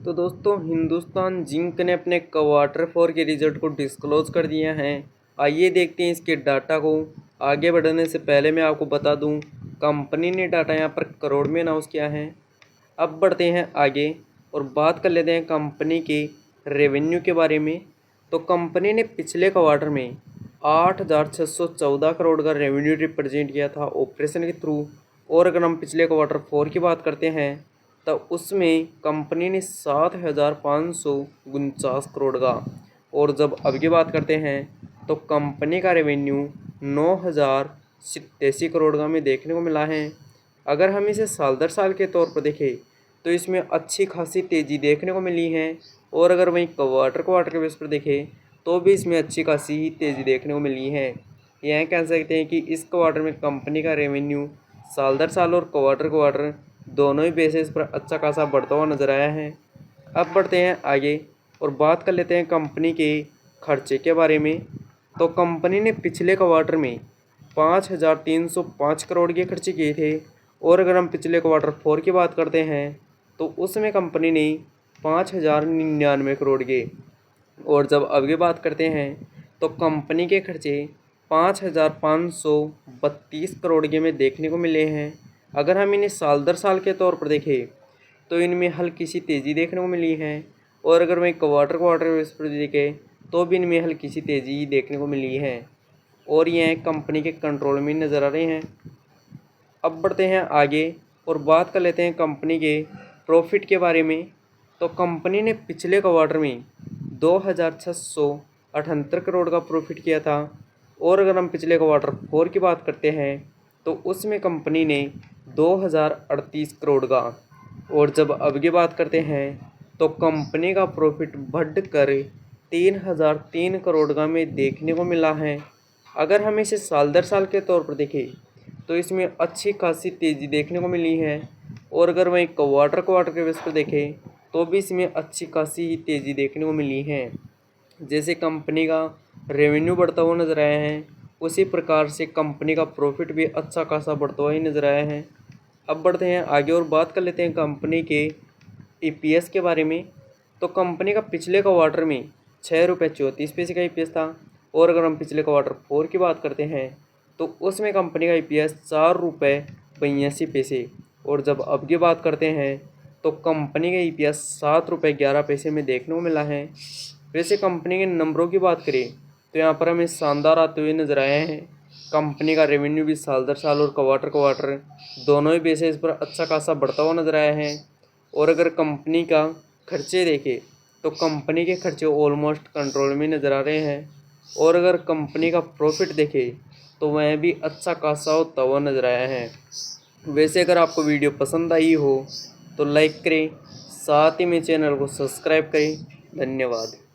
तो दोस्तों हिंदुस्तान जिंक ने अपने क्वार्टर 4 के रिजल्ट को डिस्क्लोज कर दिया है। आइए देखते हैं इसके डाटा को। आगे बढ़ने से पहले मैं आपको बता दूं कंपनी ने डाटा यहाँ पर करोड़ में अनाउंस किया है। अब बढ़ते हैं आगे और बात कर लेते हैं कंपनी के रेवेन्यू के बारे में। तो कंपनी ने पिछले क्वार्टर में 8,614 करोड़ का रेवेन्यू रिप्रेजेंट किया था ऑपरेशन के थ्रू। और अगर हम पिछले क्वार्टर 4 की बात करते हैं तो उसमें कंपनी ने 7,549 करोड़ का। और जब अब की बात करते हैं तो कंपनी का रेवेन्यू 9,087 करोड़ का में देखने को मिला है। अगर हम इसे साल दर साल के तौर पर देखें तो इसमें अच्छी खासी तेज़ी देखने को मिली है। और अगर वहीं क्वार्टर के बेस पर देखें तो भी इसमें अच्छी खासी तेज़ी देखने को मिली है। यह कह सकते हैं कि इस क्वार्टर में कंपनी का रेवेन्यू साल दर साल और क्वार्टर दोनों ही बेसिस पर अच्छा खासा बढ़ता हुआ नजर आया है। अब बढ़ते हैं आगे और बात कर लेते हैं कंपनी के खर्चे के बारे में। तो कंपनी ने पिछले क्वार्टर में 5,305 करोड़ के खर्चे किए थे। और अगर हम पिछले क्वार्टर 4 की बात करते हैं तो उसमें कंपनी ने 5,099 करोड़ के। और जब अब की बात करते हैं तो कंपनी के खर्चे 5,532 करोड़ के में देखने को मिले हैं। अगर हम इन्हें साल दर साल के तौर पर देखें तो इनमें हल्की सी तेज़ी देखने को मिली है। और अगर वहीं क्वार्टर बेस पर देखें तो भी इनमें हल्की सी तेज़ी देखने को मिली है। और यह कंपनी के कंट्रोल में नज़र आ रहे हैं। अब बढ़ते हैं आगे और बात कर लेते हैं कंपनी के प्रॉफिट के बारे में। तो कंपनी ने पिछले क्वार्टर में 2,678 करोड़ का प्रॉफिट किया था। और अगर हम पिछले क्वार्टर 4 की बात करते हैं तो उसमें कंपनी ने 2,038 करोड़ का। और जब अब की बात करते हैं तो कंपनी का प्रॉफिट बढ़कर 3,003 करोड़ का में देखने को मिला है। अगर हम इसे साल दर साल के तौर पर देखें तो इसमें अच्छी खासी तेज़ी देखने को मिली है। और अगर वहीं क्वार्टर के बेस पर देखें तो भी इसमें अच्छी खासी तेज़ी देखने को मिली है। जैसे कंपनी का रेवेन्यू बढ़ता हुआ नजर आया है उसी प्रकार से कंपनी का प्रॉफिट भी अच्छा खासा बढ़ता हुआ ही नजर आया है। अब बढ़ते हैं आगे और बात कर लेते हैं कंपनी के ईपीएस के बारे में। तो कंपनी का पिछले क्वार्टर में 6 रुपये 34 पैसे का ईपीएस था। और अगर हम पिछले क्वार्टर 4 की बात करते हैं तो उसमें कंपनी का ईपीएस 4 रुपये 82 पैसे। और जब अब की बात करते हैं तो कंपनी का ईपीएस 7 रुपये 11 पैसे में देखने को मिला है। वैसे कंपनी के नंबरों की बात करें तो यहाँ पर हमें शानदार आते हुए नजर आए हैं। कंपनी का रेवेन्यू भी साल दर साल और क्वार्टर दोनों ही बेसिस पर अच्छा खासा बढ़ता हुआ नजर आया है। और अगर कंपनी का खर्चे देखें तो कंपनी के खर्चे ऑलमोस्ट कंट्रोल में नज़र आ रहे हैं। और अगर कंपनी का प्रॉफिट देखें तो वह भी अच्छा खासा होता हुआ नजर आया है। वैसे अगर आपको वीडियो पसंद आई हो तो लाइक करें, साथ ही में चैनल को सब्सक्राइब करें। धन्यवाद।